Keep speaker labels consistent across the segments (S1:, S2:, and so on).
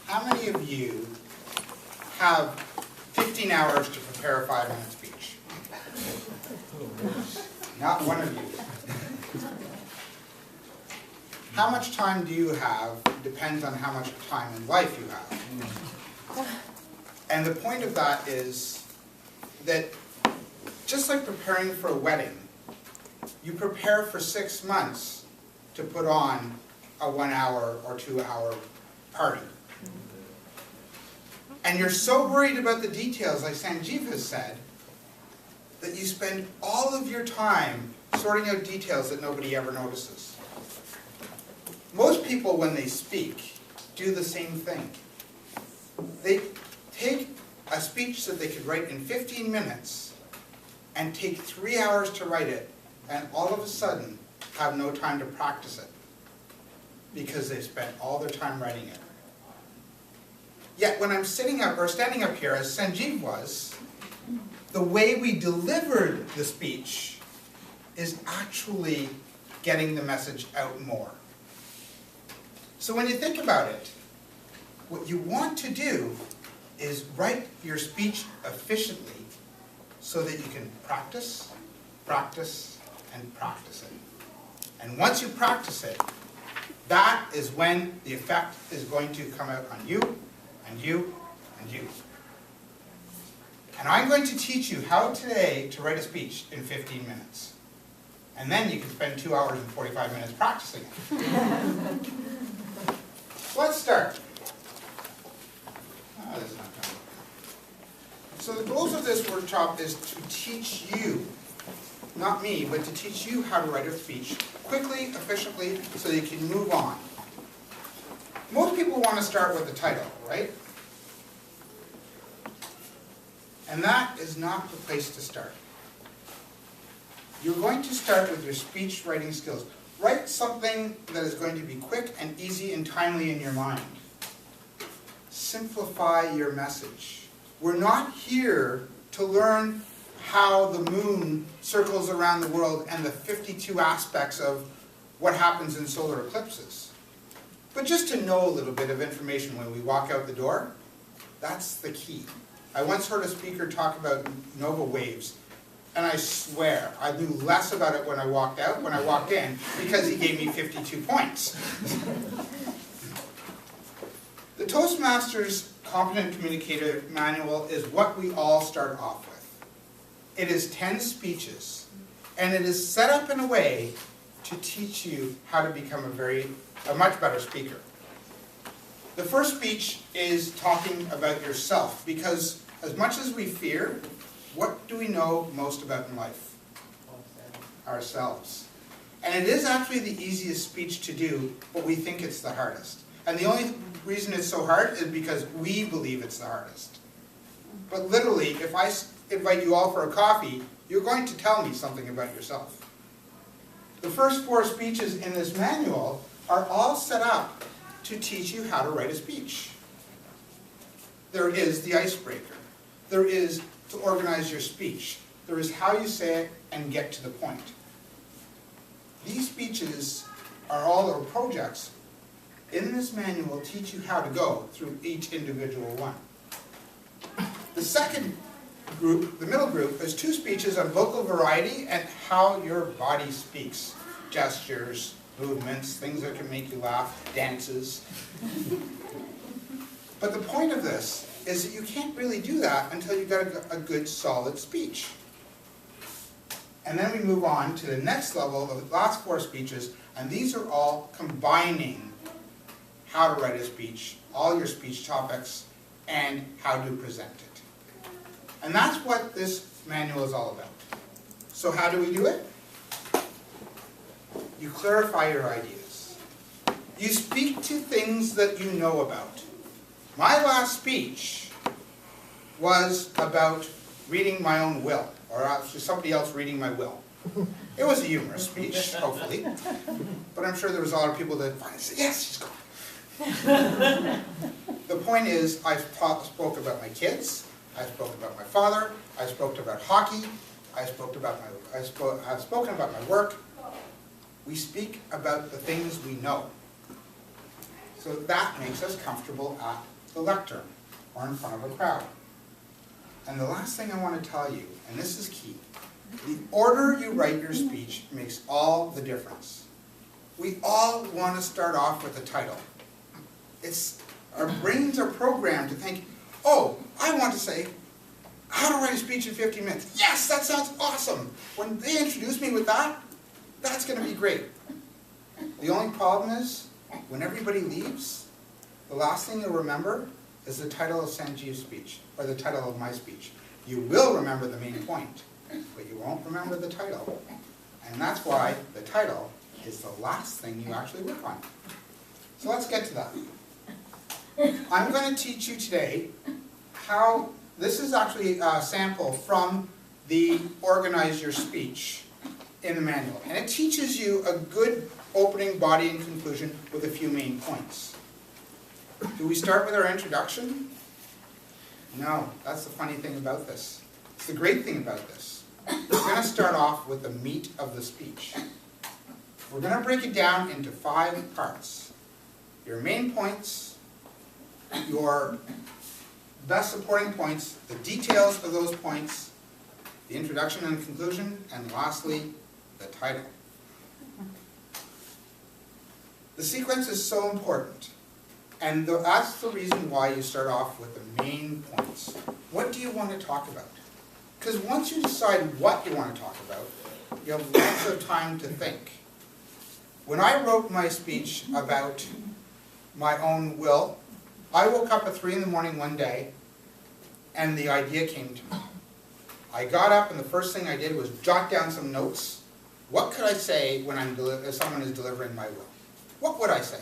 S1: How many of you have 15 hours to prepare a 5-minute speech? Not one of you. How much time do you have depends on how much time in life you have. And the point of that is that just like preparing for a wedding, you prepare for 6 months to put on a 1 hour or 2 hour party. And you're so worried about the details, like Sanjeev has said, that you spend all of your time sorting out details that nobody ever notices. Most people, when they speak, do the same thing. They take a speech that they could write in 15 minutes and take 3 hours to write it, and all of a sudden have no time to practice it because they spent all their time writing it. Yet when I'm sitting up or standing up here, as Sanjeev was, the way we delivered the speech is actually getting the message out more. So when you think about it, what you want to do is write your speech efficiently so that you can practice, practice, and practice it. And once you practice it, that is when the effect is going to come out on you, and you, and you. And I'm going to teach you how today to write a speech in 15 minutes. And then you can spend 2 hours and 45 minutes practicing it. Let's start. Oh, this is not going to work. So the goals of this workshop is to teach you, not me, but to teach you how to write a speech quickly, efficiently, so you can move on. Most people want to start with the title, right? And that is not the place to start. You're going to start with your speech writing skills. Write something that is going to be quick and easy and timely in your mind. Simplify your message. We're not here to learn how the moon circles around the world and the 52 aspects of what happens in solar eclipses. But just to know a little bit of information when we walk out the door, that's the key. I once heard a speaker talk about nova waves, and I swear I knew less about it when I walked out, when I walked in, because he gave me 52 points. The Toastmasters Competent Communicator Manual is what we all start off with. It is 10 speeches, and it is set up in a way to teach you how to become a much better speaker. The first speech is talking about yourself, because as much as we fear, what do we know most about in life? Ourselves. And it is actually the easiest speech to do, but we think it's the hardest. And the only reason it's so hard is because we believe it's the hardest. But literally, if I invite you all for a coffee, you're going to tell me something about yourself. The first 4 speeches in this manual are all set up to teach you how to write a speech. There is the icebreaker. There is to organize your speech. There is how you say it and get to the point. These speeches are all our projects in this manual teach you how to go through each individual one. The second group, the middle group, is 2 speeches on vocal variety and how your body speaks. Gestures, movements, things that can make you laugh, dances. But the point of this is that you can't really do that until you've got a good, solid speech. And then we move on to the next level of the last 4 speeches, and these are all combining how to write a speech, all your speech topics, and how to present it. And that's what this manual is all about. So how do we do it? You clarify your ideas. You speak to things that you know about. My last speech was about reading my own will, or actually somebody else reading my will. It was a humorous speech, hopefully, but I'm sure there was a lot of people that finally said, yes, she's gone. The point is, I spoke about my kids, I spoke about my father, I spoke about hockey, I've spoken about my work. We speak about the things we know. So that makes us comfortable at the lectern or in front of a crowd. And the last thing I want to tell you, and this is key, the order you write your speech makes all the difference. We all want to start off with a title. Our brains are programmed to think, oh, I want to say, how to write a speech in 50 minutes. Yes, that sounds awesome. When they introduce me with that, that's going to be great. The only problem is, when everybody leaves, the last thing you'll remember is the title of Sanjeev's speech, or the title of my speech. You will remember the main point, but you won't remember the title. And that's why the title is the last thing you actually work on. So let's get to that. I'm going to teach you today how, this is actually a sample from the Organize Your Speech in the manual. And it teaches you a good opening, body, and conclusion with a few main points. Do we start with our introduction? No, that's the funny thing about this. It's the great thing about this. We're going to start off with the meat of the speech. We're going to break it down into 5 parts. Your main points, your best supporting points, the details of those points, the introduction and conclusion, and lastly, the title. The sequence is so important, and that's the reason why you start off with the main points. What do you want to talk about? Because once you decide what you want to talk about, you have lots of time to think. When I wrote my speech about my own will, I woke up at 3 in the morning one day, and the idea came to me. I got up, and the first thing I did was jot down some notes. What could I say when someone is delivering my will? What would I say?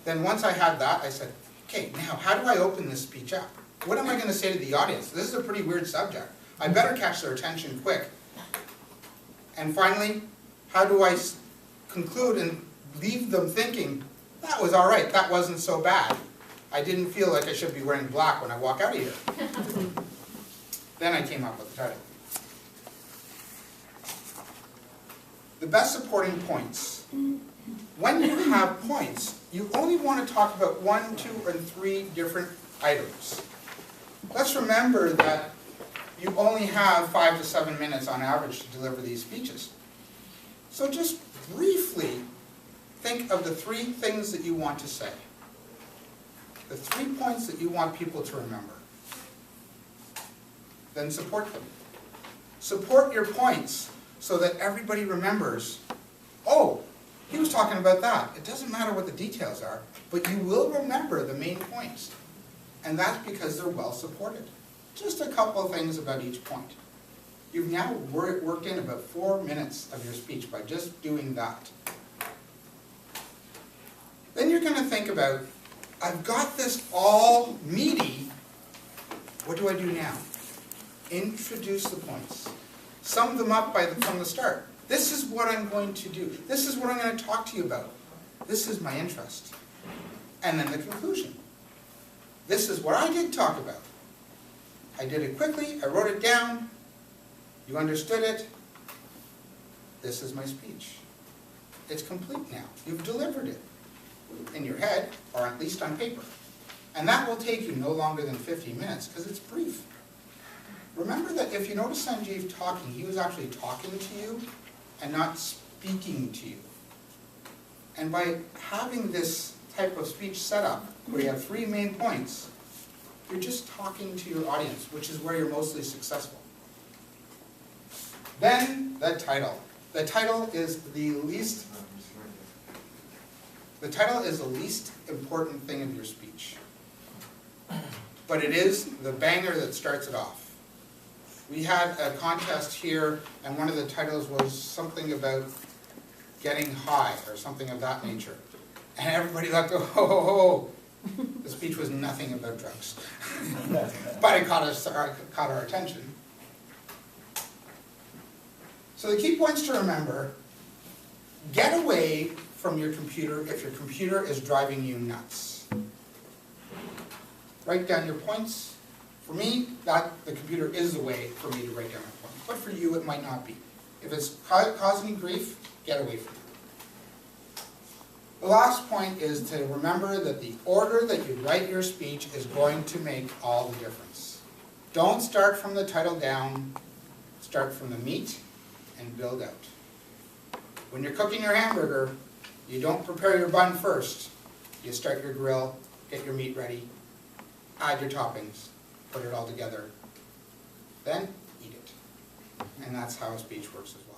S1: Then once I had that, I said, okay, now how do I open this speech up? What am I going to say to the audience? This is a pretty weird subject. I better catch their attention quick. And finally, how do I conclude and leave them thinking, that was all right, that wasn't so bad. I didn't feel like I should be wearing black when I walk out of here. Then I came up with the title. The best supporting points. When you have points, you only want to talk about 1, 2, or 3 different items. Let's remember that you only have 5 to 7 minutes on average to deliver these speeches. So just briefly think of the 3 things that you want to say. The 3 points that you want people to remember. Then support them. Support your points so that everybody remembers, oh, he was talking about that. It doesn't matter what the details are, but you will remember the main points. And that's because they're well supported. Just a couple of things about each point. You've now worked in about 4 minutes of your speech by just doing that. Then you're going to think about, I've got this all meaty, what do I do now? Introduce the points. Sum them up from the start. This is what I'm going to do. This is what I'm going to talk to you about. This is my interest. And then the conclusion. This is what I did talk about. I did it quickly, I wrote it down, you understood it. This is my speech. It's complete now. You've delivered it in your head, or at least on paper. And that will take you no longer than 50 minutes, because it's brief. Remember that if you notice Sanjeev talking, he was actually talking to you and not speaking to you. And by having this type of speech set up, where you have 3 main points, you're just talking to your audience, which is where you're mostly successful. Then, the title. The title is the least important thing of your speech. But it is the banger that starts it off. We had a contest here, and one of the titles was something about getting high, or something of that nature. And everybody thought, oh, ho, ho, ho. The speech was nothing about drugs. But it caught our attention. So the key points to remember, get away from your computer if your computer is driving you nuts. Write down your points. For me, the computer is the way for me to write down my points. But for you, it might not be. If it's causing you grief, get away from it. The last point is to remember that the order that you write your speech is going to make all the difference. Don't start from the title down, start from the meat and build out. When you're cooking your hamburger, you don't prepare your bun first. You start your grill, get your meat ready, add your toppings, put it all together, then eat it. And that's how a speech works as well.